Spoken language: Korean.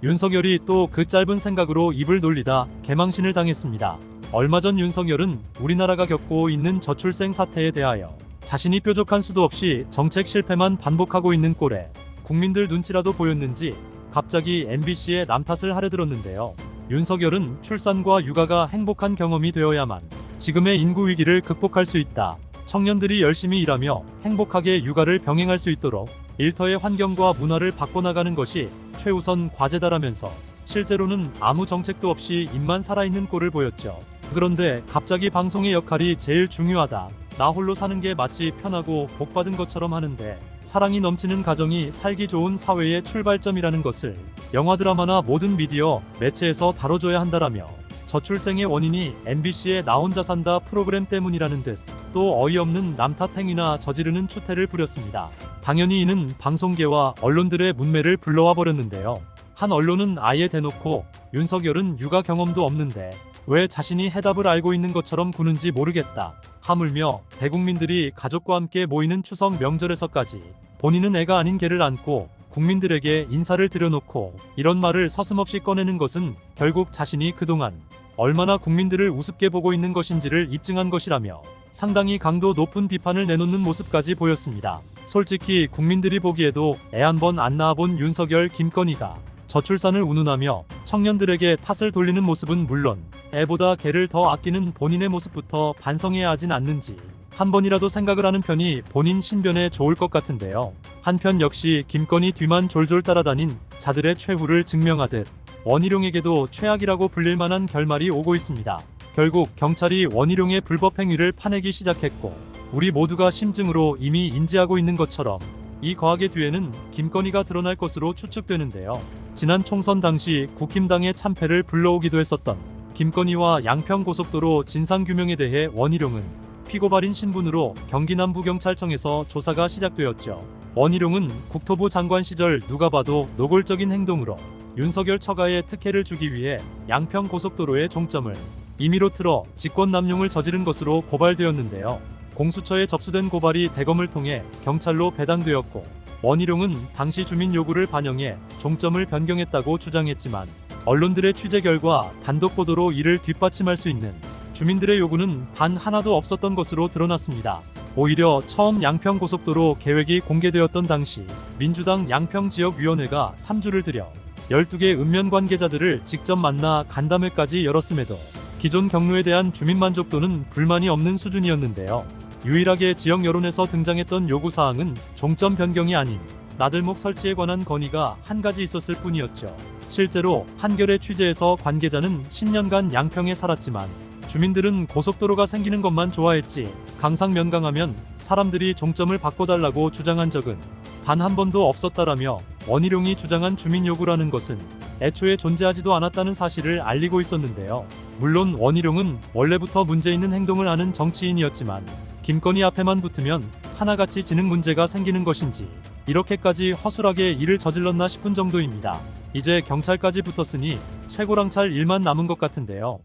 윤석열이 또 그 짧은 생각으로 입을 놀리다 개망신을 당했습니다. 얼마 전 윤석열은 우리나라가 겪고 있는 저출생 사태에 대하여 자신이 뾰족한 수도 없이 정책 실패만 반복하고 있는 꼴에 국민들 눈치라도 보였는지 갑자기 MBC에 남 탓을 하려 들었는데요. 윤석열은 출산과 육아가 행복한 경험이 되어야만 지금의 인구 위기를 극복할 수 있다. 청년들이 열심히 일하며 행복하게 육아를 병행할 수 있도록 일터의 환경과 문화를 바꿔나가는 것이 최우선 과제다라면서 실제로는 아무 정책도 없이 입만 살아있는 꼴을 보였죠. 그런데 갑자기 방송의 역할이 제일 중요하다. 나 홀로 사는 게 마치 편하고 복받은 것처럼 하는데 사랑이 넘치는 가정이 살기 좋은 사회의 출발점이라는 것을 영화 드라마나 모든 미디어 매체에서 다뤄줘야 한다라며 저출생의 원인이 MBC의 나 혼자 산다 프로그램 때문이라는 듯 또 어이없는 남탓 행위나 저지르는 추태를 부렸습니다. 당연히 이는 방송계와 언론들의 문매를 불러와 버렸는데요. 한 언론은 아예 대놓고 윤석열은 육아 경험도 없는데 왜 자신이 해답을 알고 있는 것처럼 구는지 모르겠다. 하물며 대국민들이 가족과 함께 모이는 추석 명절에서까지 본인은 애가 아닌 개를 안고 국민들에게 인사를 드려놓고 이런 말을 서슴없이 꺼내는 것은 결국 자신이 그동안 얼마나 국민들을 우습게 보고 있는 것인지를 입증한 것이라며 상당히 강도 높은 비판을 내놓는 모습까지 보였습니다. 솔직히 국민들이 보기에도 애 한 번 안 낳아본 윤석열 김건희가 저출산을 운운하며 청년들에게 탓을 돌리는 모습은 물론 애보다 개를 더 아끼는 본인의 모습부터 반성해야 하진 않는지 한 번이라도 생각을 하는 편이 본인 신변에 좋을 것 같은데요. 한편 역시 김건희 뒤만 졸졸 따라다닌 자들의 최후를 증명하듯 원희룡에게도 최악이라고 불릴 만한 결말이 오고 있습니다. 결국 경찰이 원희룡의 불법 행위를 파내기 시작했고 우리 모두가 심증으로 이미 인지하고 있는 것처럼 이 거학의 뒤에는 김건희가 드러날 것으로 추측되는데요. 지난 총선 당시 국힘당의 참패를 불러오기도 했었던 김건희와 양평고속도로 진상규명에 대해 원희룡은 피고발인 신분으로 경기 남부경찰청에서 조사가 시작되었죠. 원희룡은 국토부 장관 시절 누가 봐도 노골적인 행동으로 윤석열 처가에 특혜를 주기 위해 양평고속도로의 종점을 임의로 틀어 직권남용을 저지른 것으로 고발되었는데요. 공수처에 접수된 고발이 대검을 통해 경찰로 배당되었고 원희룡은 당시 주민 요구를 반영해 종점을 변경했다고 주장했지만 언론들의 취재 결과 단독 보도로 이를 뒷받침할 수 있는 주민들의 요구는 단 하나도 없었던 것으로 드러났습니다. 오히려 처음 양평고속도로 계획이 공개되었던 당시 민주당 양평지역위원회가 3주를 들여 12개 읍면 관계자들을 직접 만나 간담회까지 열었음에도 기존 경로에 대한 주민 만족도는 불만이 없는 수준이었는데요. 유일하게 지역 여론에서 등장했던 요구사항은 종점 변경이 아닌 나들목 설치에 관한 건의가 한 가지 있었을 뿐이었죠. 실제로 한겨레 취재에서 관계자는 10년간 양평에 살았지만 주민들은 고속도로가 생기는 것만 좋아했지 강상 면강하면 사람들이 종점을 바꿔달라고 주장한 적은 단 한 번도 없었다라며 원희룡이 주장한 주민 요구라는 것은 애초에 존재하지도 않았다는 사실을 알리고 있었는데요. 물론 원희룡은 원래부터 문제 있는 행동을 하는 정치인이었지만 김건희 앞에만 붙으면 하나같이 지능 문제가 생기는 것인지 이렇게까지 허술하게 일을 저질렀나 싶은 정도입니다. 이제 경찰까지 붙었으니 쇠고랑찰 일만 남은 것 같은데요.